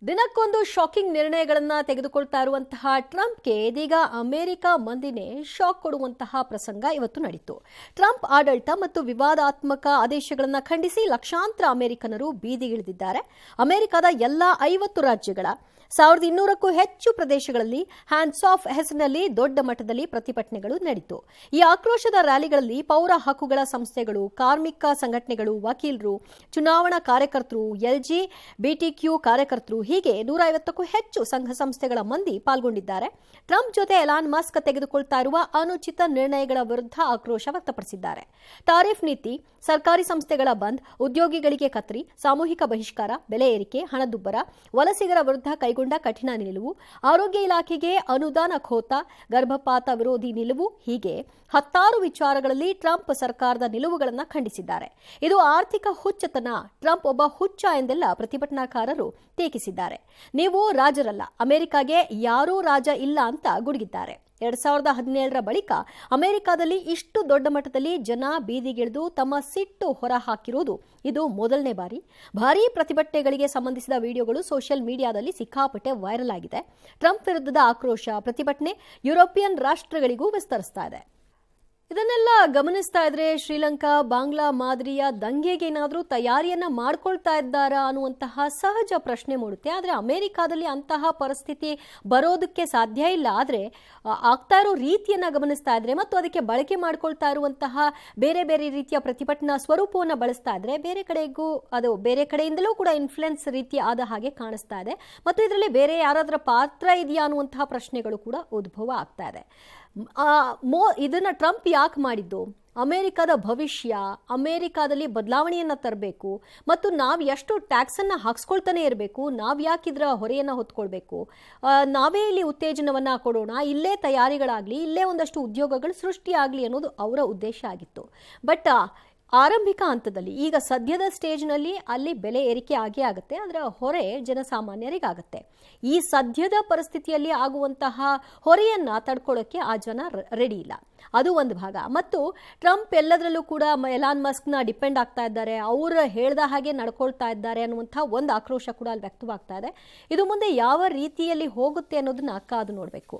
ದಿನಕ್ಕೊಂದು ಶಾಕಿಂಗ್ ನಿರ್ಣಯಗಳನ್ನು ತೆಗೆದುಕೊಳ್ತಾ ಇರುವಂತಹ ಟ್ರಂಪ್ಗೆ ಇದೀಗ ಅಮೆರಿಕ ಮಂದಿನೇ ಶಾಕ್ ಕೊಡುವಂತಹ ಪ್ರಸಂಗ ಇವತ್ತು ನಡೆಯಿತು. ಟ್ರಂಪ್ ಆಡಳಿತ ಮತ್ತು ವಿವಾದಾತ್ಮಕ ಆದೇಶಗಳನ್ನು ಖಂಡಿಸಿ ಲಕ್ಷಾಂತರ ಅಮೆರಿಕನರು ಬೀದಿಗಿಳಿದಿದ್ದಾರೆ. ಅಮೆರಿಕದ ಎಲ್ಲಾ 50 ರಾಜ್ಯಗಳ 1200ಕ್ಕೂ ಹೆಚ್ಚು ಪ್ರದೇಶಗಳಲ್ಲಿ ಹ್ಯಾಂಡ್ಸ್ ಆಫ್ ಹೆಸರಿನಲ್ಲಿ ದೊಡ್ಡ ಮಟ್ಟದಲ್ಲಿ ಪ್ರತಿಭಟನೆಗಳು ನಡೆಯಿತು. ಈ ಆಕ್ರೋಶದ ರ್ಯಾಲಿಗಳಲ್ಲಿ ಪೌರ ಹಕ್ಕುಗಳ ಸಂಸ್ಥೆಗಳು, ಕಾರ್ಮಿಕ ಸಂಘಟನೆಗಳು, ವಕೀಲರು, ಚುನಾವಣಾ ಕಾರ್ಯಕರ್ತರು, LGBTQ ಕಾರ್ಯಕರ್ತರು ಹೀಗೆ 150ಕ್ಕೂ ಹೆಚ್ಚು ಸಂಘ ಸಂಸ್ಥೆಗಳ ಮಂದಿ ಪಾಲ್ಗೊಂಡಿದ್ದಾರೆ. ಟ್ರಂಪ್ ಜೊತೆ ಎಲಾನ್ ಮಸ್ಕ್ ತೆಗೆದುಕೊಳ್ತಾ ಇರುವ ಅನುಚಿತ ನಿರ್ಣಯಗಳ ವಿರುದ್ಧ ಆಕ್ರೋಶ ವ್ಯಕ್ತಪಡಿಸಿದ್ದಾರೆ. ತಾರೀಫ್ ನೀತಿ, ಸರ್ಕಾರಿ ಸಂಸ್ಥೆಗಳ ಬಂದ್, ಉದ್ಯೋಗಿಗಳಿಗೆ ಕತ್ತರಿ, ಸಾಮೂಹಿಕ ಬಹಿಷ್ಕಾರ, ಬೆಲೆ ಏರಿಕೆ, ಹಣದುಬ್ಬರ, ವಲಸಿಗರ ವಿರುದ್ಧ ಕೈಗೊಂಡ ಕಠಿಣ ನಿಲುವು, ಆರೋಗ್ಯ ಇಲಾಖೆಗೆ ಅನುದಾನ ಖೋತ, ಗರ್ಭಪಾತ ವಿರೋಧಿ ನಿಲುವು ಹೀಗೆ 10 ವಿಚಾರಗಳಲ್ಲಿ ಟ್ರಂಪ್ ಸರ್ಕಾರದ ನಿಲುವುಗಳನ್ನು ಖಂಡಿಸಿದ್ದಾರೆ. ಇದು ಆರ್ಥಿಕ ಹುಚ್ಚತನ, ಟ್ರಂಪ್ ಒಬ್ಬ ಹುಚ್ಚ ಎಂದೆಲ್ಲ ಪ್ರತಿಭಟನಾಕಾರರು ಟೀಕಿಸಿದ್ದಾರೆ. ನೀವು ರಾಜರಲ್ಲ, ಅಮೆರಿಕಾಗೆ ಯಾರೂ ರಾಜ ಇಲ್ಲ ಅಂತ ಗುಡುಗಿದ್ದಾರೆ. 2017ರ ಬಳಿಕ ಅಮೆರಿಕಾದಲ್ಲಿ ಇಷ್ಟು ದೊಡ್ಡ ಮಟ್ಟದಲ್ಲಿ ಜನ ಬೀದಿಗಿಳಿದು ತಮ್ಮ ಸಿಟ್ಟು ಹೊರಹಾಕಿರುವುದು ಇದು ಮೊದಲನೇ ಬಾರಿ. ಭಾರೀ ಪ್ರತಿಭಟನೆಗಳಿಗೆ ಸಂಬಂಧಿಸಿದ ವಿಡಿಯೋಗಳು ಸೋಷಿಯಲ್ ಮೀಡಿಯಾದಲ್ಲಿ ಸಿಕ್ಕಾಪಟ್ಟೆ ವೈರಲ್ ಆಗಿದೆ. ಟ್ರಂಪ್ ವಿರುದ್ಧದ ಆಕ್ರೋಶ ಪ್ರತಿಭಟನೆ ಯುರೋಪಿಯನ್ ರಾಷ್ಟ್ರಗಳಿಗೂ ವಿಸ್ತರಿಸ್ತಾ ಇದೆ. ಇದನ್ನೆಲ್ಲ ಗಮನಿಸ್ತಾ ಇದ್ರೆ ಶ್ರೀಲಂಕಾ, ಬಾಂಗ್ಲಾ ಮಾದರಿಯ ದಂಗೆಗೆ ಏನಾದರೂ ತಯಾರಿಯನ್ನ ಮಾಡ್ಕೊಳ್ತಾ ಇದ್ದಾರಾ ಅನ್ನುವಂತಹ ಸಹಜ ಪ್ರಶ್ನೆ ಮೂಡುತ್ತೆ. ಆದರೆ ಅಮೆರಿಕಾದಲ್ಲಿ ಅಂತಹ ಪರಿಸ್ಥಿತಿ ಬರೋದಕ್ಕೆ ಸಾಧ್ಯ ಇಲ್ಲ. ಆದರೆ ಆಗ್ತಾ ಇರೋ ರೀತಿಯನ್ನ ಗಮನಿಸ್ತಾ ಇದ್ರೆ ಮತ್ತು ಅದಕ್ಕೆ ಬಳಕೆ ಮಾಡ್ಕೊಳ್ತಾ ಇರುವಂತಹ ಬೇರೆ ಬೇರೆ ರೀತಿಯ ಪ್ರತಿಭಟನಾ ಸ್ವರೂಪವನ್ನು ಬಳಸ್ತಾ ಇದ್ರೆ ಬೇರೆ ಕಡೆಯಿಂದಲೂ ಕೂಡ ಇನ್ಫ್ಲುಯೆನ್ಸ್ ರೀತಿ ಆದ ಹಾಗೆ ಕಾಣಿಸ್ತಾ ಇದೆ. ಮತ್ತು ಇದರಲ್ಲಿ ಬೇರೆ ಯಾರಾದರ ಪಾತ್ರ ಇದೆಯಾ ಅನ್ನುವಂತಹ ಪ್ರಶ್ನೆಗಳು ಕೂಡ ಉದ್ಭವ ಆಗ್ತಾ ಇದೆ. ಇದನ್ನ ಟ್ರಂಪ್ ಯಾಕೆ ಮಾಡಿದ್ದು? ಅಮೆರಿಕದ ಭವಿಷ್ಯ, ಅಮೆರಿಕಾದಲ್ಲಿ ಬದಲಾವಣೆಯನ್ನ ತರಬೇಕು ಮತ್ತು ನಾವು ಎಷ್ಟು ಟ್ಯಾಕ್ಸ್ ಅನ್ನ ಹಾಕ್ಸ್ಕೊಳ್ತಾನೆ ಇರಬೇಕು, ನಾವು ಯಾಕಿದ್ರ ಹೊರೆಯನ್ನ ಹೊತ್ಕೊಳ್ಬೇಕು, ನಾವೇ ಇಲ್ಲಿ ಉತ್ತೇಜನವನ್ನ ಕೊಡೋಣ, ಇಲ್ಲೇ ತಯಾರಿಗಳಾಗ್ಲಿ, ಇಲ್ಲೇ ಒಂದಷ್ಟು ಉದ್ಯೋಗಗಳು ಸೃಷ್ಟಿಯಾಗ್ಲಿ ಅನ್ನೋದು ಅವರ ಉದ್ದೇಶ ಆಗಿತ್ತು. ಬಟ್ ಆರಂಭಿಕ ಹಂತದಲ್ಲಿ ಈಗ ಸದ್ಯದ ಸ್ಟೇಜ್ನಲ್ಲಿ ಅಲ್ಲಿ ಬೆಲೆ ಏರಿಕೆ ಆಗೇ ಆಗುತ್ತೆ, ಅದರ ಹೊರೆ ಜನಸಾಮಾನ್ಯರಿಗಾಗುತ್ತೆ. ಈ ಸದ್ಯದ ಪರಿಸ್ಥಿತಿಯಲ್ಲಿ ಆಗುವಂತಹ ಹೊರೆಯನ್ನ ತಡ್ಕೊಳ್ಳೋಕೆ ಆ ಜನ ರೆಡಿ ಇಲ್ಲ, ಅದು ಒಂದು ಭಾಗ. ಮತ್ತು ಟ್ರಂಪ್ ಎಲ್ಲದರಲ್ಲೂ ಕೂಡ ಎಲಾನ್ ಮಸ್ಕ್ನ ಡಿಪೆಂಡ್ ಆಗ್ತಾ ಇದ್ದಾರೆ, ಅವರು ಹೇಳ್ದ ಹಾಗೆ ನಡ್ಕೊಳ್ತಾ ಇದ್ದಾರೆ ಅನ್ನುವಂಥ ಒಂದು ಆಕ್ರೋಶ ಕೂಡ ಅಲ್ಲಿ ವ್ಯಕ್ತವಾಗ್ತಾ ಇದೆ. ಇದು ಮುಂದೆ ಯಾವ ರೀತಿಯಲ್ಲಿ ಹೋಗುತ್ತೆ ಅನ್ನೋದನ್ನ ಕಾದು ನೋಡಬೇಕು.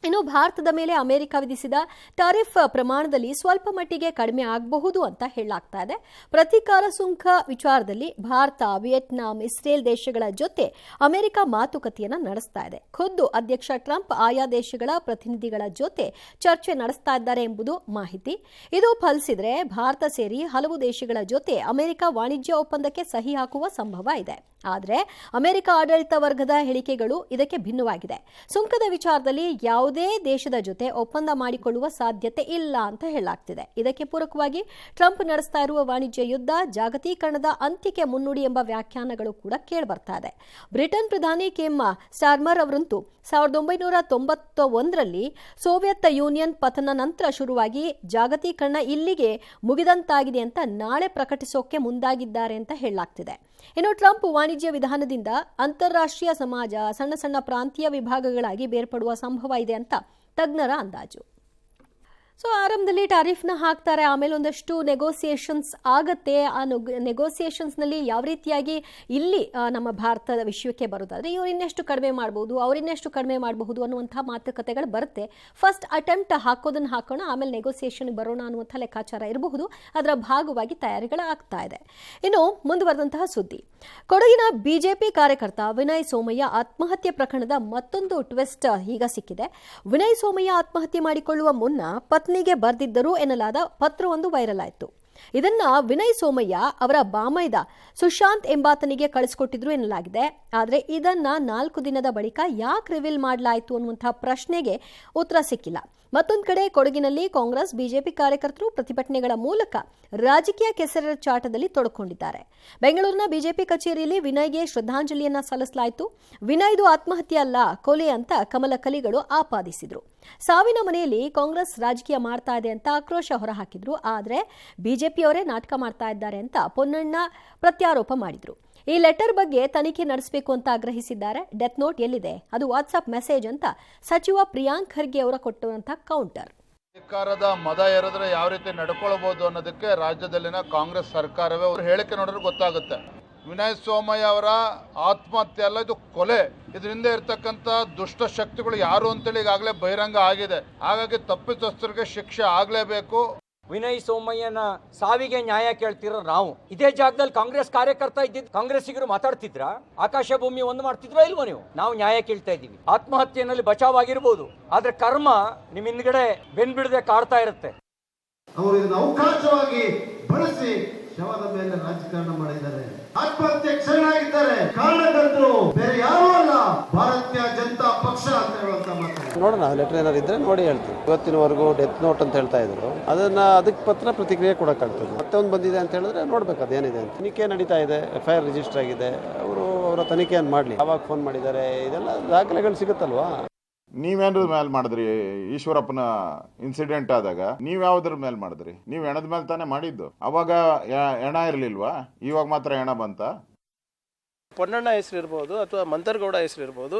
ಇನ್ನು ಭಾರತದ ಮೇಲೆ ಅಮೆರಿಕ ವಿಧಿಸಿದ ಟಾರಿಫ್ ಪ್ರಮಾಣದಲ್ಲಿ ಸ್ವಲ್ಪ ಮಟ್ಟಿಗೆ ಕಡಿಮೆ ಆಗಬಹುದು ಅಂತ ಹೇಳಲಾಗ್ತಾ ಇದೆ. ಪ್ರತೀಕಾರ ಸುಂಕ ವಿಚಾರದಲ್ಲಿ ಭಾರತ, ವಿಯೆಟ್ನಾಂ, ಇಸ್ರೇಲ್ ದೇಶಗಳ ಜೊತೆ ಅಮೆರಿಕ ಮಾತುಕತೆಯನ್ನ ನಡೆಸ್ತಾ ಇದೆ. ಖುದ್ದು ಅಧ್ಯಕ್ಷ ಟ್ರಂಪ್ ಆಯಾ ದೇಶಗಳ ಪ್ರತಿನಿಧಿಗಳ ಜೊತೆ ಚರ್ಚೆ ನಡೆಸ್ತಾ ಇದ್ದಾರೆ ಎಂಬುದು ಮಾಹಿತಿ. ಇದು ಫಲಿಸಿದ್ರೆ ಭಾರತ ಸೇರಿ ಹಲವು ದೇಶಗಳ ಜೊತೆ ಅಮೆರಿಕ ವಾಣಿಜ್ಯ ಒಪ್ಪಂದಕ್ಕೆ ಸಹಿ ಹಾಕುವ ಸಂಭವ ಇದೆ. ಆದರೆ ಅಮೆರಿಕ ಆಡಳಿತ ವರ್ಗದ ಹೇಳಿಕೆಗಳು ಇದಕ್ಕೆ ಭಿನ್ನವಾಗಿದೆ. ಸುಂಕದ ವಿಚಾರದಲ್ಲಿ ಯಾವುದೇ ದೇಶದ ಜೊತೆ ಒಪ್ಪಂದ ಮಾಡಿಕೊಳ್ಳುವ ಸಾಧ್ಯತೆ ಇಲ್ಲ ಅಂತ ಹೇಳಲಾಗ್ತಿದೆ. ಇದಕ್ಕೆ ಪೂರಕವಾಗಿ ಟ್ರಂಪ್ ನಡೆಸ್ತಾ ಇರುವ ವಾಣಿಜ್ಯ ಯುದ್ಧ ಜಾಗತೀಕರಣದ ಅಂತ್ಯಕ್ಕೆ ಮುನ್ನುಡಿ ಎಂಬ ವ್ಯಾಖ್ಯಾನಗಳು ಕೂಡ ಕೇಳಿಬರ್ತಾ ಇದೆ. ಬ್ರಿಟನ್ ಪ್ರಧಾನಿ ಕೆಮ್ ಸ್ಟಾರ್ಮರ್ ಅವರಂತೂ 1991ರಲ್ಲಿ ಸೋವಿಯತ್ ಯೂನಿಯನ್ ಪತನ ನಂತರ ಶುರುವಾಗಿ ಜಾಗತೀಕರಣ ಇಲ್ಲಿಗೆ ಮುಗಿದಂತಾಗಿದೆ ಅಂತ ನಾಳೆ ಪ್ರಕಟಿಸೋಕೆ ಮುಂದಾಗಿದ್ದಾರೆ ಅಂತ ಹೇಳಲಾಗ್ತಿದೆ. ಇನ್ನು ಟ್ರಂಪ್ ವಾಣಿಜ್ಯ ವಿಧಾನದಿಂದ ಅಂತಾರಾಷ್ಟ್ರೀಯ ಸಮಾಜ ಸಣ್ಣ ಸಣ್ಣ ಪ್ರಾಂತೀಯ ವಿಭಾಗಗಳಾಗಿ ಬೇರ್ಪಡುವ ಸಂಭವ ಇದೆ ಅಂತ ತಜ್ಞರ ಅಂದಾಜು. ಸೊ ಆರಂಭದಲ್ಲಿ ಟಾರಿಫ್ನ ಹಾಕ್ತಾರೆ, ಆಮೇಲೆ ಒಂದಷ್ಟು ನೆಗೋಸಿಯೇಷನ್ಸ್ ಆಗತ್ತೆ. ಆ ನೆಗೋಸಿಯೇಷನ್ಸ್ನಲ್ಲಿ ಯಾವ ರೀತಿಯಾಗಿ ಇಲ್ಲಿ ನಮ್ಮ ಭಾರತದ ವಿಷಯಕ್ಕೆ ಬರೋದಾದ್ರೆ ಇವ್ರು ಇನ್ನೆಷ್ಟು ಕಡಿಮೆ ಮಾಡ್ಬೋದು, ಅವರಿನ್ನೆಷ್ಟು ಕಡಿಮೆ ಮಾಡಬಹುದು ಅನ್ನುವಂಥ ಮಾತುಕತೆಗಳು ಬರುತ್ತೆ. ಫಸ್ಟ್ ಅಟೆಂಪ್ಟ್ ಹಾಕೋದನ್ನು ಹಾಕೋಣ, ಆಮೇಲೆ ನೆಗೋಸಿಯೇಷನ್ಗೆ ಬರೋಣ ಅನ್ನುವಂಥ ಲೆಕ್ಕಾಚಾರ ಇರಬಹುದು. ಅದರ ಭಾಗವಾಗಿ ತಯಾರಿಗಳು ಆಗ್ತಾ ಇದೆ. ಇನ್ನು ಮುಂದುವರೆದಂತಹ ಸುದ್ದಿ, ಕೊಡಗಿನ ಬಿಜೆಪಿ ಕಾರ್ಯಕರ್ತ ವಿನಯ್ ಸೋಮಯ್ಯ ಆತ್ಮಹತ್ಯೆ ಪ್ರಕರಣದ ಮತ್ತೊಂದು ಟ್ವಿಸ್ಟ್ ಈಗ ಸಿಕ್ಕಿದೆ. ವಿನಯ್ ಸೋಮಯ್ಯ ಆತ್ಮಹತ್ಯೆ ಮಾಡಿಕೊಳ್ಳುವ ಮುನ್ನ ಪತ್ನಿಗೆ ಬರೆದಿದ್ದರು ಎನ್ನಲಾದ ಪತ್ರವೊಂದು ವೈರಲ್ ಆಯಿತು. ಇದನ್ನ ವಿನಯ್ ಸೋಮಯ್ಯ ಅವರ ಬಾಮೈದ ಸುಶಾಂತ್ ಎಂಬಾತನಿಗೆ ಕಳಿಸಿಕೊಟ್ಟಿದ್ರು ಎನ್ನಲಾಗಿದೆ. ಆದರೆ ಇದನ್ನ 4 ದಿನದ ಬಳಿಕ ಯಾಕೆ ರಿವೀಲ್ ಮಾಡಲಾಯಿತು ಅನ್ನುವಂತಹ ಪ್ರಶ್ನೆಗೆ ಉತ್ತರ ಸಿಕ್ಕಿಲ್ಲ. ಮತ್ತೊಂದು ಕಡೆ ಕೊಡಗಿನಲ್ಲಿ ಕಾಂಗ್ರೆಸ್, ಬಿಜೆಪಿ ಕಾರ್ಯಕರ್ತರು ಪ್ರತಿಭಟನೆಗಳ ಮೂಲಕ ರಾಜಕೀಯ ಕೆಸರೆರಚಾಟದಲ್ಲಿ ತೊಡಕೊಂಡಿದ್ದಾರೆ. ಬೆಂಗಳೂರಿನ ಬಿಜೆಪಿ ಕಚೇರಿಯಲ್ಲಿ ವಿನಯ್ಗೆ ಶ್ರದ್ಧಾಂಜಲಿಯನ್ನ ಸಲ್ಲಿಸಲಾಯಿತು. ವಿನಯ್ದು ಆತ್ಮಹತ್ಯೆ ಅಲ್ಲ, ಕೊಲೆ ಅಂತ ಕಮಲ ಕಲಿಗಳು ಆಪಾದಿಸಿದ್ರು. ಸಾವಿನ ಮನೆಯಲ್ಲಿ ಕಾಂಗ್ರೆಸ್ ರಾಜಕೀಯ ಮಾಡ್ತಾ ಇದೆ ಅಂತ ಆಕ್ರೋಶ ಹೊರಹಾಕಿದ್ರು. ಆದರೆ ಬಿಜೆಪಿಯವರೇ ನಾಟಕ ಮಾಡ್ತಾ ಇದ್ದಾರೆ ಅಂತ ಪೊನ್ನಣ್ಣ ಪ್ರತ್ಯಾರೋಪ ಮಾಡಿದ್ರು. ಈ ಲೆಟರ್ ಬಗ್ಗೆ ತನಿಖೆ ನಡೆಸಬೇಕು ಅಂತ ಆಗ್ರಹಿಸಿದ್ದಾರೆ. ಡೆತ್ ನೋಟ್ ಎಲ್ಲಿದೆ, ಅದು ವಾಟ್ಸ್ಆಪ್ ಮೆಸೇಜ್ ಅಂತ ಸಚಿವ ಪ್ರಿಯಾಂಕ್ ಖರ್ಗೆ ಅವರ ಕೊಟ್ಟಂತಹ ಕೌಂಟರ್. ಸರ್ಕಾರದ ಮದ ಏರಿದ್ರೆ ಯಾವ ರೀತಿ ನಡ್ಕೊಳ್ಬಹುದು ಅನ್ನೋದಕ್ಕೆ ರಾಜ್ಯದಲ್ಲಿನ ಕಾಂಗ್ರೆಸ್ ಸರ್ಕಾರವೇ ಅವರು ಹೇಳಿಕೆ ನೋಡಿದ್ರೆ ಗೊತ್ತಾಗುತ್ತೆ. ವಿನಯ್ ಸೋಮಯ್ಯ ಅವರ ಆತ್ಮಹತ್ಯೆ ಅಲ್ಲ, ಇದು ಕೊಲೆ. ಇದರಿಂದ ಇರ್ತಕ್ಕಂಥ ದುಷ್ಟ ಶಕ್ತಿಗಳು ಯಾರು ಅಂತೇಳಿ ಈಗಾಗಲೇ ಬಹಿರಂಗ ಆಗಿದೆ. ಹಾಗಾಗಿ ತಪ್ಪಿತಸ್ಥರಿಗೆ ಶಿಕ್ಷೆ ಆಗಲೇಬೇಕು. ವಿನಯ್ ಸೋಮಯ್ಯನ ಸಾವಿಗೆ ನ್ಯಾಯ ಕೇಳ್ತಿರೋ ನಾವು ಇದೇ ಜಾಗದಲ್ಲಿ ಕಾಂಗ್ರೆಸ್ ಕಾರ್ಯಕರ್ತ ಇದ್ದಿದ್ದು ಕಾಂಗ್ರೆಸ್ಸಿಗರು ಮಾತಾಡ್ತಿದ್ರ? ಆಕಾಶ ಭೂಮಿ ಒಂದು ಮಾಡ್ತಿದ್ರಾ ಇಲ್ವೋ ನೀವು? ನಾವು ನ್ಯಾಯ ಕೇಳ್ತಾ ಇದ್ದೀವಿ. ಆತ್ಮಹತ್ಯೆಯಲ್ಲಿ ಬಚಾವಾಗಿರ್ಬೋದು, ಆದ್ರೆ ಕರ್ಮ ನಿಮ್ ಹಿಂದ್ಗಡೆ ಬೆನ್ಬಿಡದೆ ಕಾಡ್ತಾ ಇರುತ್ತೆ. ಅವರು ಇದನ್ನು ಅವಕಾಶವಾಗಿ ಬಳಸಿ ಶವದ ಮೇಲೆ ರಾಜಕಾರಣ ಮಾಡಿದ್ದಾರೆ. ಆತ್ಮಹತ್ಯೆ ಶರಣಾಗಿದ್ದಾರೆ. ಕಾರಣಕರ್ತರು ಬೇರೆ ಯಾರೂ ಅಲ್ಲ, ಭಾರತೀಯ ಜನತಾ ಪಕ್ಷ ಅಂತ ಹೇಳುವಂತ ಮಾತು. ನೋಡೋಣ, ಲೆಟರ್ ಏನಾದ್ರು ಇದ್ರೆ ನೋಡಿ ಹೇಳ್ತೀವಿ. ಇವತ್ತಿನವರೆಗೂ ಡೆತ್ ನೋಟ್ ಅಂತ ಹೇಳ್ತಾ ಇದ್ರು, ಅದಕ್ಕೆ ಪತ್ರ ಪ್ರತಿಕ್ರಿಯೆ ಕೊಡಕ್ಕಾಗ್ತದೆ. ಮತ್ತೆ ಒಂದು ಬಂದಿದೆ ಅಂತ ಹೇಳಿದ್ರೆ ನೋಡ್ಬೇಕು ಅದೇನಿದೆ ಅಂತ. ತನಿಖೆ ನಡೀತಾ ಇದೆ, FIR ರಿಜಿಸ್ಟರ್ ಆಗಿದೆ. ಅವರ ತನಿಖೆಯನ್ನು ಮಾಡಲಿ. ಯಾವಾಗ ಫೋನ್ ಮಾಡಿದ್ದಾರೆ ಇದೆಲ್ಲ ದಾಖಲೆಗಳು ಸಿಗುತ್ತಲ್ವಾ? ನೀವೇನ್ರ ಮೇಲೆ ಮಾಡಿದ್ರಿ? ಈಶ್ವರಪ್ಪನ ಇನ್ಸಿಡೆಂಟ್ ಆದಾಗ ನೀವ್ ಯಾವ್ದ್ರ ಮೇಲೆ ಮಾಡಿದ್ರಿ? ನೀವ್ ಹೆಣದ ಮೇಲೆ ತಾನೇ ಮಾಡಿದ್ದು. ಅವಾಗ ಹೆಣ ಇರ್ಲಿಲ್ವಾ? ಇವಾಗ ಮಾತ್ರ ಹೆಣ ಬಂತ? ಪೊನ್ನಣ್ಣ ಹೆಸರು ಇರ್ಬೋದು ಅಥವಾ ಮಂತರ್ಗೌಡ ಹೆಸರು ಇರ್ಬೋದು,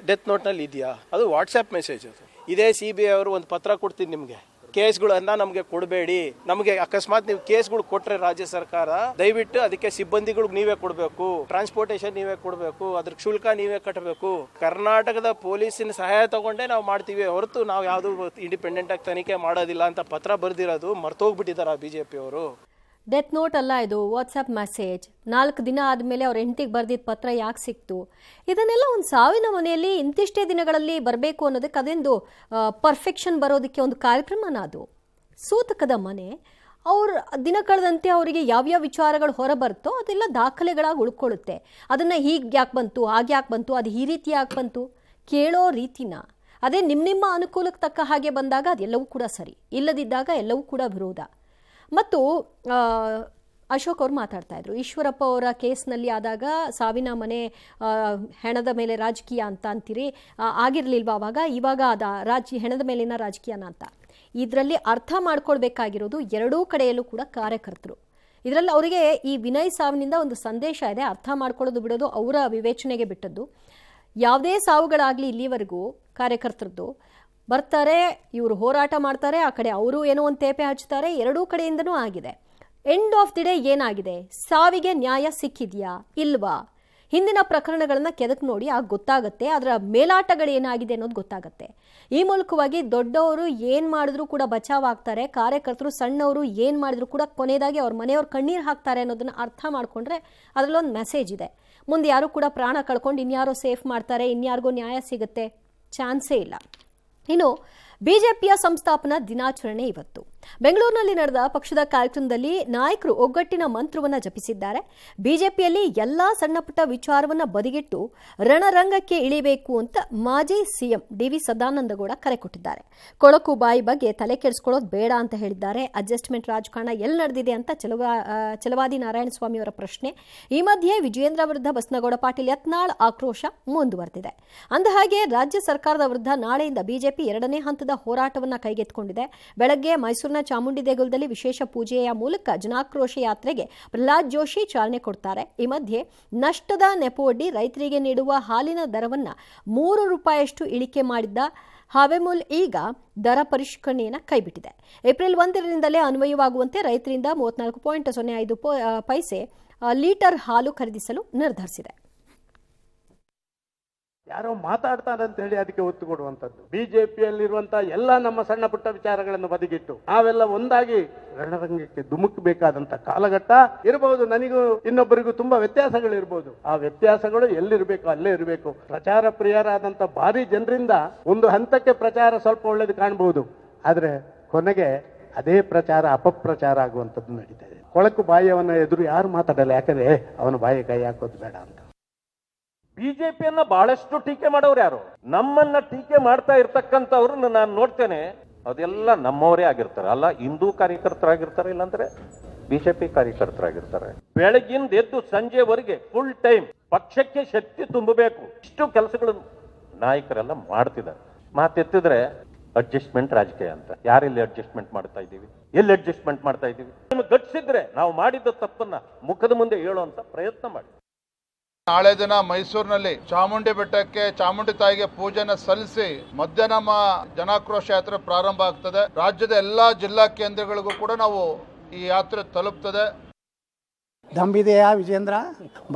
ಡೆತ್ ನೋಟ್ನಲ್ಲಿ ಇದೆಯಾ? ಅದು ವಾಟ್ಸ್ಆ್ಯಪ್ ಮೆಸೇಜ್. ಅದು ಇದೇ CBI ಅವರು ಒಂದು ಪತ್ರ ಕೊಡ್ತೀನಿ ನಿಮಗೆ, ಕೇಸ್ಗಳನ್ನ ನಮಗೆ ಕೊಡಬೇಡಿ. ನಮಗೆ ಅಕಸ್ಮಾತ್ ನೀವು ಕೇಸ್ಗಳು ಕೊಟ್ರೆ ರಾಜ್ಯ ಸರ್ಕಾರ ದಯವಿಟ್ಟು ಅದಕ್ಕೆ ಸಿಬ್ಬಂದಿಗಳಿಗೆ ನೀವೇ ಕೊಡಬೇಕು, ಟ್ರಾನ್ಸ್ಪೋರ್ಟೇಷನ್ ನೀವೇ ಕೊಡಬೇಕು, ಅದ್ರ ಶುಲ್ಕ ನೀವೇ ಕಟ್ಟಬೇಕು. ಕರ್ನಾಟಕದ ಪೊಲೀಸಿನ ಸಹಾಯ ತಗೊಂಡೇ ನಾವು ಮಾಡ್ತೀವಿ ಹೊರತು ನಾವು ಯಾವುದು ಇಂಡಿಪೆಂಡೆಂಟ್ ಆಗಿ ತನಿಖೆ ಮಾಡೋದಿಲ್ಲ ಅಂತ ಪತ್ರ ಬರೆದಿರೋದು ಮರ್ತೋಗ್ಬಿಟ್ಟಿದ್ದಾರೆ BJP ಅವರು. ಡೆತ್ ನೋಟ್ ಅಲ್ಲ, ಇದು ವಾಟ್ಸಪ್ ಮೆಸೇಜ್. 4 ದಿನ ಆದಮೇಲೆ ಅವ್ರ ಹೆಂಡತಿಗೆ ಬರೆದಿದ್ದ ಪತ್ರ ಯಾಕೆ ಸಿಕ್ತು? ಇದನ್ನೆಲ್ಲ ಒಂದು ಸಾವಿನ ಮನೆಯಲ್ಲಿ ಇಂತಿಷ್ಟೇ ದಿನಗಳಲ್ಲಿ ಬರಬೇಕು ಅನ್ನೋದಕ್ಕೆ ಅದೊಂದು ಪರ್ಫೆಕ್ಷನ್ ಬರೋದಕ್ಕೆ ಒಂದು ಕಾರ್ಯಕ್ರಮನ. ಅದು ಸೂತಕದ ಮನೆ. ಅವ್ರ ದಿನ ಕಳೆದಂತೆ ಅವರಿಗೆ ಯಾವ್ಯಾವ ವಿಚಾರಗಳು ಹೊರ ಬರುತ್ತೋ ಅದೆಲ್ಲ ದಾಖಲೆಗಳಾಗಿ ಉಳ್ಕೊಳ್ಳುತ್ತೆ. ಅದನ್ನು ಹೀಗೆ ಯಾಕೆ ಬಂತು, ಹಾಗೆ ಯಾಕೆ ಬಂತು, ಅದು ಈ ರೀತಿ ಯಾಕೆ ಬಂತು ಕೇಳೋ ರೀತಿನ. ಅದೇ ನಿಮ್ಮ ಅನುಕೂಲಕ್ಕೆ ತಕ್ಕ ಹಾಗೆ ಬಂದಾಗ ಅದೆಲ್ಲವೂ ಕೂಡ ಸರಿ, ಇಲ್ಲದಿದ್ದಾಗ ಎಲ್ಲವೂ ಕೂಡ ವಿರೋಧ. ಮತ್ತು ಅಶೋಕ್ ಅವರು ಮಾತಾಡ್ತಾ ಇದ್ರು, ಈಶ್ವರಪ್ಪ ಅವರ ಕೇಸ್ನಲ್ಲಿ ಆದಾಗ ಸಾವಿನ ಮನೆ ಹೆಣದ ಮೇಲೆ ರಾಜಕೀಯ ಅಂತ ಅಂತೀರಿ, ಆಗಿರಲಿಲ್ವಾ ಅವಾಗ? ಇವಾಗ ಹೆಣದ ಮೇಲಿನ ರಾಜಕೀಯನ ಅಂತ. ಇದರಲ್ಲಿ ಅರ್ಥ ಮಾಡ್ಕೊಳ್ಬೇಕಾಗಿರೋದು ಎರಡೂ ಕಡೆಯಲ್ಲೂ ಕೂಡ ಕಾರ್ಯಕರ್ತರು. ಇದರಲ್ಲಿ ಅವರಿಗೆ ಈ ವಿನಯ್ ಸಾವಿನಿಂದ ಒಂದು ಸಂದೇಶ ಇದೆ. ಅರ್ಥ ಮಾಡ್ಕೊಳ್ಳೋದು ಬಿಡೋದು ಅವರ ವಿವೇಚನೆಗೆ ಬಿಟ್ಟದ್ದು. ಯಾವುದೇ ಸಾವುಗಳಾಗಲಿ ಇಲ್ಲಿವರೆಗೂ ಕಾರ್ಯಕರ್ತರದ್ದು ಬರ್ತಾರೆ, ಇವರು ಹೋರಾಟ ಮಾಡ್ತಾರೆ, ಆ ಕಡೆ ಅವರು ಏನೋ ಒಂದು ತೇಪೆ ಹಚ್ತಾರೆ, ಎರಡೂ ಕಡೆಯಿಂದನೂ ಆಗಿದೆ. ಎಂಡ್ ಆಫ್ ದಿ ಡೇ ಏನಾಗಿದೆ? ಸಾವಿಗೆ ನ್ಯಾಯ ಸಿಕ್ಕಿದೆಯಾ ಇಲ್ವಾ? ಹಿಂದಿನ ಪ್ರಕರಣಗಳನ್ನ ಕೆದಕ್ ನೋಡಿ ಆಗ ಗೊತ್ತಾಗುತ್ತೆ, ಅದರ ಮೇಲಾಟಗಳೇನಾಗಿದೆ ಅನ್ನೋದು ಗೊತ್ತಾಗುತ್ತೆ. ಈ ಮೂಲಕವಾಗಿ ದೊಡ್ಡವರು ಏನು ಮಾಡಿದ್ರು ಕೂಡ ಬಚಾವಾಗ್ತಾರೆ, ಕಾರ್ಯಕರ್ತರು ಸಣ್ಣವರು ಏನು ಮಾಡಿದ್ರು ಕೂಡ ಕೊನೆಯದಾಗಿ ಅವ್ರ ಮನೆಯವ್ರು ಕಣ್ಣೀರು ಹಾಕ್ತಾರೆ ಅನ್ನೋದನ್ನ ಅರ್ಥ ಮಾಡ್ಕೊಂಡ್ರೆ ಅದರಲ್ಲೊಂದು ಮೆಸೇಜ್ ಇದೆ. ಮುಂದೆ ಯಾರು ಕೂಡ ಪ್ರಾಣ ಕಳ್ಕೊಂಡು ಇನ್ಯಾರೋ ಸೇಫ್ ಮಾಡ್ತಾರೆ, ಇನ್ಯಾರಿಗೋ ನ್ಯಾಯ ಸಿಗುತ್ತೆ, ಚಾನ್ಸೇ ಇಲ್ಲ. ಇನ್ನು ಬಿಜೆಪಿಯ ಸಂಸ್ಥಾಪನಾ ದಿನಾಚರಣೆ ಇವತ್ತು ಬೆಂಗಳೂರಿನಲ್ಲಿ ನಡೆದ ಪಕ್ಷದ ಕಾರ್ಯಕ್ರಮದಲ್ಲಿ ನಾಯಕರು ಒಗ್ಗಟ್ಟಿನ ಮಂತ್ರವನ್ನು ಜಪಿಸಿದ್ದಾರೆ. ಬಿಜೆಪಿಯಲ್ಲಿ ಎಲ್ಲಾ ಸಣ್ಣಪುಟ್ಟ ವಿಚಾರವನ್ನ ಬದಿಗಿಟ್ಟು ರಣರಂಗಕ್ಕೆ ಇಳಿಬೇಕು ಅಂತ ಮಾಜಿ ಸಿಎಂ DV ಸದಾನಂದಗೌಡ ಕರೆ ಕೊಟ್ಟಿದ್ದಾರೆ. ಕೊಳಕು ಬಾಯಿ ಬಗ್ಗೆ ತಲೆ ಕೆಡಿಸ್ಕೊಳ್ಳೋದು ಬೇಡ ಅಂತ ಹೇಳಿದ್ದಾರೆ. ಅಡ್ಜಸ್ಟ್ಮೆಂಟ್ ರಾಜಕಾರಣ ಎಲ್ಲಿ ನಡೆದಿದೆ ಅಂತ ಚಲವಾದಿ ನಾರಾಯಣಸ್ವಾಮಿ ಅವರ ಪ್ರಶ್ನೆ. ಈ ಮಧ್ಯೆ ವಿಜಯೇಂದ್ರ ವಿರುದ್ಧ ಬಸನಗೌಡ ಪಾಟೀಲ್ ಯತ್ನಾಳ್ ಆಕ್ರೋಶ ಮುಂದುವರೆದಿದೆ. ಅಂದಹಾಗೆ ರಾಜ್ಯ ಸರ್ಕಾರದ ವಿರುದ್ಧ ನಾಳೆಯಿಂದ ಬಿಜೆಪಿ 2ನೇ ಹಂತದ ಹೋರಾಟವನ್ನು ಕೈಗೆತ್ತಿಕೊಂಡಿದೆ. ಬೆಳಗ್ಗೆ ಮೈಸೂರಿನ ಚಾಮುಂಡಿ ದೇಗುಲದಲ್ಲಿ ವಿಶೇಷ ಪೂಜೆಯ ಮೂಲಕ ಜನಾಕ್ರೋಶ ಯಾತ್ರೆಗೆ ಪ್ರಹ್ಲಾದ್ ಜೋಶಿ ಚಾಲನೆ ಕೊಡ್ತಾರೆ. ಈ ಮಧ್ಯೆ ನಷ್ಟದ ನೆಪವೊಡ್ಡಿ ರೈತರಿಗೆ ನೀಡುವ ಹಾಲಿನ ದರವನ್ನು ₹3 ಇಳಿಕೆ ಮಾಡಿದ್ದ ಹಾವೆಮೂಲ್ ಈಗ ದರ ಪರಿಷ್ಕರಣೆಯನ್ನು ಕೈಬಿಟ್ಟಿದೆ. ಏಪ್ರಿಲ್ 1ರಿಂದಲೇ ಅನ್ವಯವಾಗುವಂತೆ ರೈತರಿಂದ 34.05 ಪೈಸೆ ಲೀಟರ್ ಹಾಲು ಖರೀದಿಸಲು ನಿರ್ಧರಿಸಿದೆ. ಯಾರೋ ಮಾತಾಡ್ತಾರೆ ಅಂತ ಹೇಳಿ ಅದಕ್ಕೆ ಒತ್ತು ಕೊಡುವಂಥದ್ದು. ಬಿಜೆಪಿಯಲ್ಲಿರುವಂತಹ ಎಲ್ಲ ನಮ್ಮ ಸಣ್ಣ ಪುಟ್ಟ ವಿಚಾರಗಳನ್ನು ಬದಿಗಿಟ್ಟು ನಾವೆಲ್ಲ ಒಂದಾಗಿ ರಣರಂಗಕ್ಕೆ ಧುಮುಕಬೇಕಾದಂತ ಕಾಲಘಟ್ಟ ಇರಬಹುದು. ನನಗೂ ಇನ್ನೊಬ್ಬರಿಗೂ ತುಂಬಾ ವ್ಯತ್ಯಾಸಗಳಿರ್ಬೋದು. ಆ ವ್ಯತ್ಯಾಸಗಳು ಎಲ್ಲಿರ್ಬೇಕು ಅಲ್ಲೇ ಇರಬೇಕು. ಪ್ರಚಾರ ಪ್ರಿಯರಾದಂತ ಭಾರಿ ಜನರಿಂದ ಒಂದು ಹಂತಕ್ಕೆ ಪ್ರಚಾರ ಸ್ವಲ್ಪ ಒಳ್ಳೇದು ಕಾಣಬಹುದು, ಆದ್ರೆ ಕೊನೆಗೆ ಅದೇ ಪ್ರಚಾರ ಅಪಪ್ರಚಾರ ಆಗುವಂಥದ್ದು ನಡೀತಾ ಇದೆ. ಕೊಳಕು ಬಾಯಿಯವನ್ನ ಎದುರು ಯಾರು ಮಾತಾಡಲ್ಲ, ಯಾಕಂದ್ರೆ ಅವನ ಬಾಯಿ ಕೈ ಹಾಕೋದು ಬೇಡ ಅಂತ. ಬಿಜೆಪಿಯನ್ನ ಬಹಳಷ್ಟು ಟೀಕೆ ಮಾಡೋರು ಯಾರು? ನಮ್ಮನ್ನ ಟೀಕೆ ಮಾಡ್ತಾ ಇರ್ತಕ್ಕಂಥವ್ರನ್ನ ನಾನು ನೋಡ್ತೇನೆ, ಅದೆಲ್ಲ ನಮ್ಮವರೇ ಆಗಿರ್ತಾರೆ. ಅಲ್ಲ ಹಿಂದೂ ಕಾರ್ಯಕರ್ತರಾಗಿರ್ತಾರೆ, ಇಲ್ಲಾಂದ್ರೆ ಬಿಜೆಪಿ ಕಾರ್ಯಕರ್ತರಾಗಿರ್ತಾರೆ. ಬೆಳಗಿಂದ ಎದ್ದು ಸಂಜೆವರೆಗೆ ಫುಲ್ ಟೈಮ್ ಪಕ್ಷಕ್ಕೆ ಶಕ್ತಿ ತುಂಬಬೇಕು, ಇಷ್ಟು ಕೆಲಸಗಳು ನಾಯಕರೆಲ್ಲ ಮಾಡ್ತಿದ್ದಾರೆ. ಮಾತೆತ್ತಿದ್ರೆ ಅಡ್ಜಸ್ಟ್ಮೆಂಟ್ ರಾಜಕೀಯ ಅಂತ. ಯಾರೆಲ್ಲಿ ಅಡ್ಜಸ್ಟ್ಮೆಂಟ್ ಮಾಡ್ತಾ ಇದ್ದೀವಿ? ಎಲ್ಲಿ ಅಡ್ಜಸ್ಟ್ಮೆಂಟ್ ಮಾಡ್ತಾ ಇದ್ದೀವಿ? ನಿಮ್ಗೆ ಗಟ್ಸಿದ್ರೆ ನಾವು ಮಾಡಿದ ತಪ್ಪನ್ನ ಮುಖದ ಮುಂದೆ ಹೇಳುವಂತ ಪ್ರಯತ್ನ ಮಾಡಿ. ನಾಳೆ ದಿನ ಮೈಸೂರಿನಲ್ಲಿ ಚಾಮುಂಡಿ ಬೆಟ್ಟಕ್ಕೆ ಚಾಮುಂಡಿ ತಾಯಿಗೆ ಪೂಜೆನ ಸಲ್ಲಿಸಿ ಮಧ್ಯಾಹ್ನ ಜನಾಕ್ರೋಶ ಯಾತ್ರೆ ಪ್ರಾರಂಭ ಆಗ್ತದೆ. ರಾಜ್ಯದ ಎಲ್ಲಾ ಜಿಲ್ಲಾ ಕೇಂದ್ರಗಳಿಗೂ ಕೂಡ ನಾವು ಈ ಯಾತ್ರೆ ತಲುಪ್ತದೆ. ದಮ್ಬಿದೆಯಾ ವಿಜೇಂದ್ರ?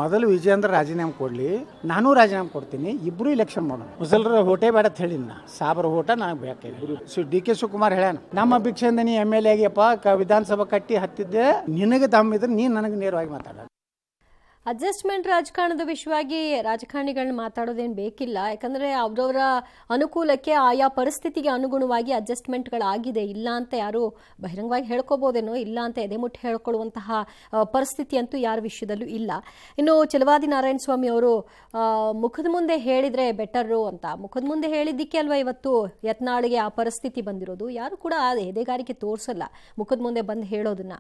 ಮೊದಲು ವಿಜೇಂದ್ರ ರಾಜೀನಾಮೆ ಕೊಡಲಿ, ನಾನು ರಾಜೀನಾಮೆ ಕೊಡ್ತೀನಿ, ಇಬ್ಬರು ಇಲೆಕ್ಷನ್ ಮಾಡೋಣ. ಮುಸಲ್ರ ಹೋಟೆ ಬೇಡ ಅಂತ ಹೇಳಿನ, ಸಾಬ್ರ ಹೋಟ ನನಗೆ ಬೇಕು. ಡಿ.ಕೆ. ಶಿವಕುಮಾರ್ ಹೇಳ್ಯಾನ, ನಮ್ಮ ಭಿಕ್ಷೆಯಿಂದ ನೀ MLA ಆಗಿಯಪ್ಪ, ವಿಧಾನಸಭಾ ಕಟ್ಟಿ ಹತ್ತಿದ್ದೆ, ನಿನಗೆ ದಮ್ಮಿದ್ರೆ ನೀನು ನನಗೆ ನೇರವಾಗಿ ಮಾತಾಡ. ಅಡ್ಜಸ್ಟ್ಮೆಂಟ್ ರಾಜಕಾರಣದ ವಿಷಯವಾಗಿ ರಾಜಕಾರಣಿಗಳನ್ನ ಮಾತಾಡೋದೇನು ಬೇಕಿಲ್ಲ. ಯಾಕಂದರೆ ಅವರವರ ಅನುಕೂಲಕ್ಕೆ ಆಯಾ ಪರಿಸ್ಥಿತಿಗೆ ಅನುಗುಣವಾಗಿ ಅಡ್ಜಸ್ಟ್ಮೆಂಟ್ಗಳಾಗಿದೆ. ಇಲ್ಲ ಅಂತ ಯಾರು ಬಹಿರಂಗವಾಗಿ ಹೇಳ್ಕೋಬೋದೇನೋ, ಇಲ್ಲ ಅಂತ ಎದೆಮುಟ್ಟಿ ಹೇಳ್ಕೊಳ್ಳುವಂತಹ ಪರಿಸ್ಥಿತಿ ಅಂತೂ ಯಾರ ವಿಷಯದಲ್ಲೂ ಇಲ್ಲ. ಇನ್ನು ಛಲವಾದಿ ನಾರಾಯಣಸ್ವಾಮಿ ಅವರು ಮುಖದ ಮುಂದೆ ಹೇಳಿದರೆ ಬೆಟರು ಅಂತ, ಮುಖದ ಮುಂದೆ ಹೇಳಿದ್ದಕ್ಕೆ ಅಲ್ವಾ ಇವತ್ತು ಯತ್ನಾಳಿಗೆ ಆ ಪರಿಸ್ಥಿತಿ ಬಂದಿರೋದು. ಯಾರು ಕೂಡ ಎದೆಗಾರಿಕೆ ತೋರಿಸಲ್ಲ ಮುಖದ ಮುಂದೆ ಬಂದು ಹೇಳೋದನ್ನ.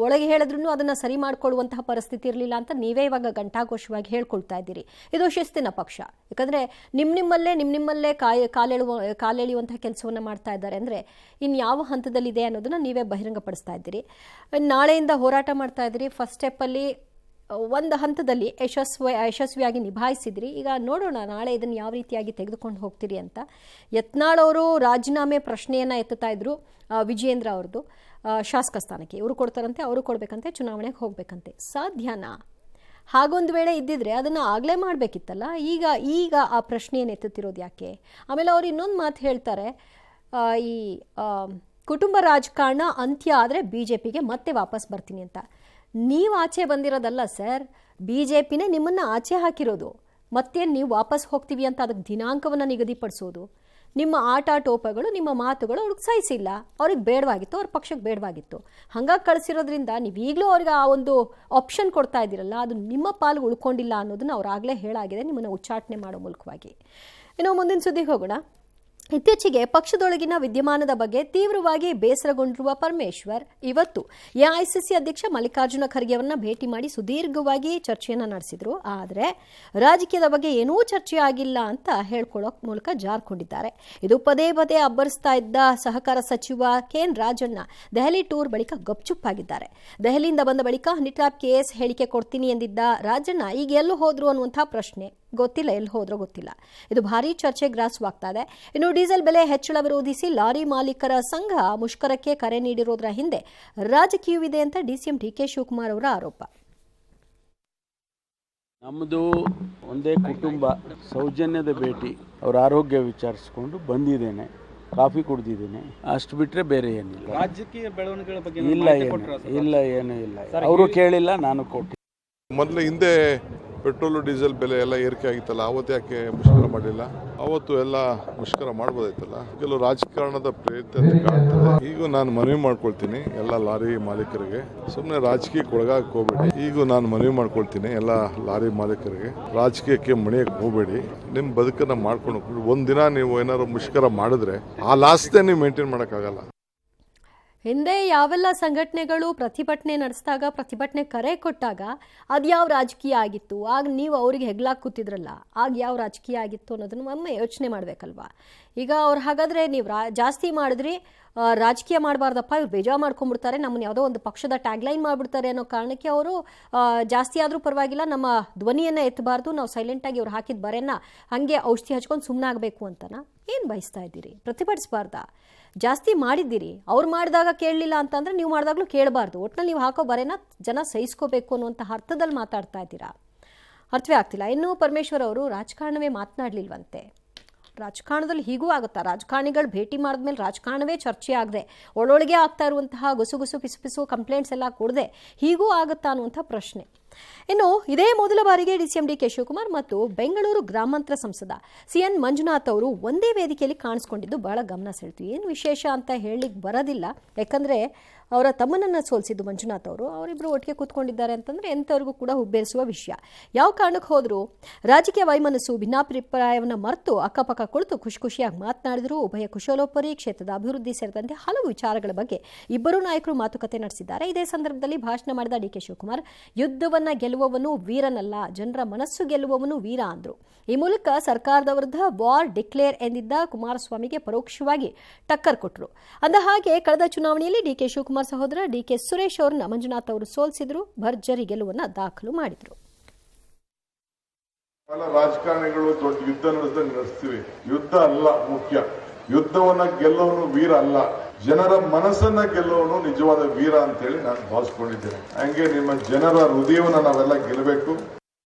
ಒಳಗೆ ಹೇಳಿದ್ರು ಅದನ್ನು ಸರಿ ಮಾಡಿಕೊಳ್ಳುವಂತಹ ಪರಿಸ್ಥಿತಿ ಇರಲಿಲ್ಲ ಅಂತ ನೀವೇ ಇವಾಗ ಘಂಟಾಘೋಷವಾಗಿ ಹೇಳ್ಕೊಳ್ತಾ ಇದ್ದೀರಿ. ಇದು ಶಿಸ್ತಿನ ಪಕ್ಷ. ಯಾಕಂದರೆ ನಿಮ್ಮಲ್ಲೇ ಕಾಲೆಳೆಯುವಂತಹ ಕೆಲಸವನ್ನು ಮಾಡ್ತಾ ಇದ್ದಾರೆ ಅಂದರೆ ಇನ್ನು ಯಾವ ಹಂತದಲ್ಲಿದೆ ಅನ್ನೋದನ್ನು ನೀವೇ ಬಹಿರಂಗಪಡಿಸ್ತಾ ಇದ್ದೀರಿ. ನಾಳೆಯಿಂದ ಹೋರಾಟ ಮಾಡ್ತಾ ಇದ್ದೀರಿ. ಫಸ್ಟ್ ಸ್ಟೆಪ್ಪಲ್ಲಿ ಒಂದು ಹಂತದಲ್ಲಿ ಯಶಸ್ವಿಯಾಗಿ ನಿಭಾಯಿಸಿದ್ರಿ. ಈಗ ನೋಡೋಣ ನಾಳೆ ಇದನ್ನು ಯಾವ ರೀತಿಯಾಗಿ ತೆಗೆದುಕೊಂಡು ಹೋಗ್ತೀರಿ ಅಂತ. ಯತ್ನಾಳ್ ಅವರು ರಾಜೀನಾಮೆ ಪ್ರಶ್ನೆಯನ್ನು ಎತ್ತುತ್ತಾ ಇದ್ರು. ವಿಜೇಂದ್ರ ಅವ್ರದ್ದು ಶಾಸಕ ಸ್ಥಾನಕ್ಕೆ ಇವರು ಕೊಡ್ತಾರಂತೆ, ಅವರು ಕೊಡಬೇಕಂತೆ, ಚುನಾವಣೆಗೆ ಹೋಗ್ಬೇಕಂತೆ. ಸಾಧ್ಯನಾ? ಹಾಗೊಂದು ವೇಳೆ ಇದ್ದಿದ್ರೆ ಅದನ್ನು ಆಗಲೇ ಮಾಡಬೇಕಿತ್ತಲ್ಲ. ಈಗ ಆ ಪ್ರಶ್ನೆಯನ್ನು ಎತ್ತುತ್ತಿರೋದು ಯಾಕೆ? ಆಮೇಲೆ ಅವ್ರು ಇನ್ನೊಂದು ಮಾತು ಹೇಳ್ತಾರೆ, ಈ ಕುಟುಂಬ ರಾಜಕಾರಣ ಅಂತ್ಯ ಆದರೆ BJPಗೆ ಮತ್ತೆ ವಾಪಸ್ ಬರ್ತೀನಿ ಅಂತ. ನೀವು ಆಚೆ ಬಂದಿರೋದಲ್ಲ ಸರ್, BJPನೇ ನಿಮ್ಮನ್ನು ಆಚೆ ಹಾಕಿರೋದು. ಮತ್ತೇನು ನೀವು ವಾಪಸ್ ಹೋಗ್ತೀವಿ ಅಂತ ಅದಕ್ಕೆ ದಿನಾಂಕವನ್ನು ನಿಗದಿಪಡಿಸೋದು? ನಿಮ್ಮ ಆಟಾಟೋಪಗಳು, ನಿಮ್ಮ ಮಾತುಗಳು ಅವ್ರಿಗೆ ಸಹಿಸಿಲ್ಲ, ಅವ್ರಿಗೆ ಬೇಡವಾಗಿತ್ತು, ಅವ್ರ ಪಕ್ಷಕ್ಕೆ ಬೇಡವಾಗಿತ್ತು. ಹಾಗಾಗಿ ಕಳಿಸಿರೋದ್ರಿಂದ ನೀವು ಈಗಲೂ ಅವ್ರಿಗೆ ಆ ಒಂದು ಆಪ್ಷನ್ ಕೊಡ್ತಾ ಇದ್ದೀರಲ್ಲ, ಅದು ನಿಮ್ಮ ಪಾಲು ಉಳ್ಕೊಂಡಿಲ್ಲ ಅನ್ನೋದನ್ನು ಅವರಾಗಲೇ ಹೇಳಾಗಿದೆ ನಿಮ್ಮನ್ನು ಉಚ್ಚಾಟನೆ ಮಾಡೋ ಮೂಲಕವಾಗಿ. ಇನ್ನು ಮುಂದಿನ ಸುದ್ದಿಗೆ ಹೋಗೋಣ. ಇತ್ತೀಚೆಗೆ ಪಕ್ಷದೊಳಗಿನ ವಿದ್ಯಮಾನದ ಬಗ್ಗೆ ತೀವ್ರವಾಗಿ ಬೇಸರಗೊಂಡಿರುವ ಪರಮೇಶ್ವರ್ ಇವತ್ತು AICC ಅಧ್ಯಕ್ಷ ಮಲ್ಲಿಕಾರ್ಜುನ ಖರ್ಗೆ ಅವರನ್ನ ಭೇಟಿ ಮಾಡಿ ಸುದೀರ್ಘವಾಗಿ ಚರ್ಚೆಯನ್ನು ನಡೆಸಿದ್ರು. ಆದರೆ ರಾಜಕೀಯದ ಬಗ್ಗೆ ಏನೂ ಚರ್ಚೆ ಆಗಿಲ್ಲ ಅಂತ ಹೇಳ್ಕೊಳ್ಳೋ ಮೂಲಕ ಜಾರ್ಕೊಂಡಿದ್ದಾರೆ. ಇದು ಪದೇ ಪದೇ ಅಬ್ಬರಿಸ್ತಾ ಇದ್ದ ಸಹಕಾರ ಸಚಿವ KN ರಾಜಣ್ಣ ದೆಹಲಿ ಟೂರ್ ಬಳಿಕ ಗಪ್ಚುಪ್ಪಾಗಿದ್ದಾರೆ. ದೆಹಲಿಯಿಂದ ಬಂದ ಬಳಿಕ ಹನಿ ಟ್ರ್ಯಾಪ್ ಕೇಸ್ ಹೇಳಿಕೆ ಕೊಡ್ತೀನಿ ಎಂದಿದ್ದ ರಾಜಣ್ಣ ಈಗ ಎಲ್ಲೂ ಹೋದ್ರು ಅನ್ನುವಂಥ ಪ್ರಶ್ನೆ ಗೊತ್ತಿಲ್ಲ, ಎಲ್ಲಿ ಹೋದ್ರೋ ಗೊತ್ತಿಲ್ಲ. ಇದು ಭಾರೀ ಚರ್ಚೆ ಗ್ರಾಸವಾಗ್ತಾ ಇದೆ. ಇನ್ನು ಡೀಸೆಲ್ ಬೆಲೆ ಹೆಚ್ಚಳ ವಿರೋಧಿಸಿ ಲಾರಿ ಮಾಲೀಕರ ಸಂಘ ಮುಷ್ಕರಕ್ಕೆ ಕರೆ ನೀಡಿರೋದ್ರ ಹಿಂದೆ ರಾಜಕೀಯವಿದೆ ಅಂತ DCM DK ಶಿವಕುಮಾರ್ ಅವರ ಆರೋಪ. ನಮ್ಮದು ಒಂದೇ ಕುಟುಂಬ, ಸೌಜನ್ಯದ ಭೇಟಿ, ಅವರ ಆರೋಗ್ಯ ವಿಚಾರಿಸಿಕೊಂಡು ಬಂದಿದ್ದೇನೆ, ಕಾಫಿ ಕುಡಿದಿದ್ದೇನೆ, ಅಷ್ಟು ಬಿಟ್ಟರೆ ಬೇರೆ ಏನಿಲ್ಲ. ರಾಜಕೀಯ ಬೆಳವಣಿಗೆಗಳ ಬಗ್ಗೆ ಏನೂ ಇಲ್ಲ. ಅವರು ಕೇಳಿಲ್ಲ, ನಾನು ಕೊಟ್ಟು. ಮೊದಲು ಹಿಂದೆ ಪೆಟ್ರೋಲು ಡೀಸೆಲ್ ಬೆಲೆ ಎಲ್ಲ ಏರಿಕೆ ಆಗಿತ್ತಲ್ಲ, ಅವತ್ತು ಯಾಕೆ ಮುಷ್ಕರ ಮಾಡಲಿಲ್ಲ? ಅವತ್ತು ಎಲ್ಲ ಮುಷ್ಕರ ಮಾಡ್ಬೋದಾಯ್ತಲ್ಲ. ಕೆಲವು ರಾಜಕಾರಣದ ಪ್ರೇರಿತ ಕಾಣ್ತದೆ. ಈಗ ನಾನು ಮನವಿ ಮಾಡ್ಕೊಳ್ತೀನಿ ಎಲ್ಲ ಲಾರಿ ಮಾಲೀಕರಿಗೆ, ಸುಮ್ಮನೆ ರಾಜಕೀಯಕ್ಕೆ ಒಳಗಾಗಕ್ಕೆ ಹೋಗ್ಬೇಡಿ. ಈಗ ನಾನು ಮನವಿ ಮಾಡ್ಕೊಳ್ತೀನಿ ಎಲ್ಲ ಲಾರಿ ಮಾಲೀಕರಿಗೆ, ರಾಜಕೀಯಕ್ಕೆ ಮಣಿಯಕ್ಕೆ ಹೋಗಬೇಡಿ. ನಿಮ್ಮ ಬದುಕನ್ನು ಮಾಡ್ಕೊಂಡು ಹೋಗ್ಬಿಡಿ. ಒಂದಿನ ನೀವು ಏನಾದ್ರು ಮುಷ್ಕರ ಮಾಡಿದ್ರೆ ಆ ಲಾಸ್ಟೇ ನೀವು ಮೇಂಟೈನ್ ಮಾಡೋಕ್ಕಾಗಲ್ಲ. ಹಿಂದೆ ಯಾವೆಲ್ಲ ಸಂಘಟನೆಗಳು ಪ್ರತಿಭಟನೆ ನಡೆಸಿದಾಗ, ಪ್ರತಿಭಟನೆ ಕರೆ ಕೊಟ್ಟಾಗ ಅದು ಯಾವ ರಾಜಕೀಯ ಆಗಿತ್ತು, ಆಗ ನೀವು ಅವ್ರಿಗೆ ಹೆಗ್ಲಾಕ್ ಕೂತಿದ್ರಲ್ಲ, ಆಗ ಯಾವ ರಾಜಕೀಯ ಆಗಿತ್ತು ಅನ್ನೋದನ್ನು ಒಮ್ಮೆ ಯೋಚನೆ ಮಾಡಬೇಕಲ್ವಾ. ಈಗ ಅವ್ರು ಹಾಗಾದರೆ ನೀವು ಜಾಸ್ತಿ ಮಾಡಿದ್ರಿ, ರಾಜಕೀಯ ಮಾಡಬಾರ್ದಪ್ಪ, ಇವ್ರು ಬೇಜಾರು ಮಾಡ್ಕೊಂಡ್ಬಿಡ್ತಾರೆ, ನಮ್ಮನ್ನು ಯಾವುದೋ ಒಂದು ಪಕ್ಷದ ಟ್ಯಾಗ್ಲೈನ್ ಮಾಡಿಬಿಡ್ತಾರೆ ಅನ್ನೋ ಕಾರಣಕ್ಕೆ ಅವರು ಜಾಸ್ತಿ ಆದರೂ ಪರವಾಗಿಲ್ಲ, ನಮ್ಮ ಧ್ವನಿಯನ್ನು ಎತ್ತಬಾರ್ದು, ನಾವು ಸೈಲೆಂಟಾಗಿ ಅವ್ರು ಹಾಕಿದ ಬರೆಯನ್ನು ಹಾಗೆ ಔಷಧಿ ಹಚ್ಕೊಂಡು ಸುಮ್ಮನಾಗಬೇಕು ಅಂತನಾ? ಏನು ಬಯಸ್ತಾ ಇದ್ದೀರಿ? ಪ್ರತಿಭಟಿಸಬಾರ್ದಾ? ಜಾಸ್ತಿ ಮಾಡಿದ್ದೀರಿ, ಅವ್ರು ಮಾಡಿದಾಗ ಕೇಳಲಿಲ್ಲ ಅಂತಂದರೆ ನೀವು ಮಾಡಿದಾಗಲೂ ಕೇಳಬಾರ್ದು. ಒಟ್ಟಿನಲ್ಲಿ ನೀವು ಹಾಕೋ ಬರೆನ ಜನ ಸಹಿಸ್ಕೋಬೇಕು ಅನ್ನುವಂಥ ಅರ್ಥದಲ್ಲಿ ಮಾತಾಡ್ತಾ ಇದ್ದೀರಾ? ಅರ್ಥವೇ ಆಗ್ತಿಲ್ಲ. ಇನ್ನೂ ಪರಮೇಶ್ವರ್ ಅವರು ರಾಜಕಾರಣವೇ ಮಾತನಾಡಲಿಲ್ವಂತೆ. ರಾಜಕಾರಣದಲ್ಲಿ ಹೀಗೂ ಆಗುತ್ತಾ? ರಾಜಕಾರಣಿಗಳು ಭೇಟಿ ಮಾಡಿದ್ಮೇಲೆ ರಾಜಕಾರಣವೇ ಚರ್ಚೆ ಆಗದೆ ಒಳೊಳಗೆ ಆಗ್ತಾ ಇರುವಂತಹ ಗುಸು ಪಿಸು ಕಂಪ್ಲೇಂಟ್ಸ್ ಎಲ್ಲ ಕೊಡದೆ ಹೀಗೂ ಆಗುತ್ತಾ ಅನ್ನುವಂಥ ಪ್ರಶ್ನೆ. ಇನ್ನು ಇದೇ ಮೊದಲ ಬಾರಿಗೆ DCM DK ಶಿವಕುಮಾರ್ ಮತ್ತು ಬೆಂಗಳೂರು ಗ್ರಾಮಾಂತರ ಸಂಸದ CN ಮಂಜುನಾಥ್ ಅವರು ಒಂದೇ ವೇದಿಕೆಯಲ್ಲಿ ಕಾಣಿಸ್ಕೊಂಡಿದ್ದು ಬಹಳ ಗಮನ ಸೆಳೆತು. ಏನು ವಿಶೇಷ ಅಂತ ಹೇಳಲಿಕ್ಕೆ ಬರೋದಿಲ್ಲ, ಯಾಕಂದರೆ ಅವರ ತಮ್ಮನನ್ನು ಸೋಲಿಸಿದ್ದು ಮಂಜುನಾಥ್ ಅವರು. ಅವರಿಬ್ಬರು ಒಟ್ಟಿಗೆ ಕೂತ್ಕೊಂಡಿದ್ದಾರೆ ಅಂತಂದರೆ ಎಂಥವ್ರಿಗೂ ಕೂಡ ಹುಬ್ಬೇರಿಸುವ ವಿಷಯ. ಯಾವ ಕಾರಣಕ್ಕೆ ಹೋದರೂ ರಾಜಕೀಯ ವೈಮನಸ್ಸು, ಭಿನ್ನಾಭಿಪ್ರಾಯವನ್ನು ಮರೆತು ಅಕ್ಕಪಕ್ಕ ಕುಳಿತು ಖುಷಿಯಾಗಿ ಮಾತನಾಡಿದರು. ಉಭಯ ಕುಶಲೋಪರಿ, ಕ್ಷೇತ್ರದ ಅಭಿವೃದ್ಧಿ ಸೇರಿದಂತೆ ಹಲವು ವಿಚಾರಗಳ ಬಗ್ಗೆ ಇಬ್ಬರೂ ನಾಯಕರು ಮಾತುಕತೆ ನಡೆಸಿದ್ದಾರೆ. ಇದೇ ಸಂದರ್ಭದಲ್ಲಿ ಭಾಷಣ ಮಾಡಿದ DK ಶಿವಕುಮಾರ್, ಯುದ್ಧವನ್ನು ಗೆಲ್ಲುವವನು ವೀರನಲ್ಲ, ಜನರ ಮನಸ್ಸು ಗೆಲ್ಲುವವನು ವೀರ ಅಂದರು. ಈ ಮೂಲಕ ಸರ್ಕಾರದ ವಿರುದ್ಧ ವಾರ್ ಡಿಕ್ಲೇರ್ ಎಂದಿದ್ದ ಕುಮಾರಸ್ವಾಮಿಗೆ ಪರೋಕ್ಷವಾಗಿ ಟಕ್ಕರ್ ಕೊಟ್ಟರು. ಅಂದ ಹಾಗೆ ಕಳೆದ ಚುನಾವಣೆಯಲ್ಲಿ DK ಶಿವಕುಮಾರ್ ಸಹೋದರ DK ಸುರೇಶ್ ಅವರನ್ನ ಮಂಜುನಾಥ್ ಅವರು ಸೋಲಿಸಿದ್ರು, ಭರ್ಜರಿ ಗೆಲುವನ್ನು ದಾಖಲು ಮಾಡಿದ್ರು. ರಾಜಕಾರಣಿಗಳು ದೊಡ್ಡ ಯುದ್ಧ ನಡೆಸ್ತೀವಿ. ಯುದ್ಧ ಅಲ್ಲ ಮುಖ್ಯ, ಯುದ್ಧವನ್ನ ಗೆಲ್ಲೋನು ವೀರ ಅಲ್ಲ, ಜನರ ಮನಸ್ಸನ್ನ ಗೆಲ್ಲುವನು ನಿಜವಾದ ವೀರ ಅಂತೇಳಿ ನಾನು ಭಾವಿಸ್ಕೊಂಡಿದ್ದೇನೆ. ಹಂಗೆ ನಿಮ್ಮ ಜನರ ಹೃದಯವನ್ನು ನಾವೆಲ್ಲ ಗೆಲ್ಲಬೇಕು.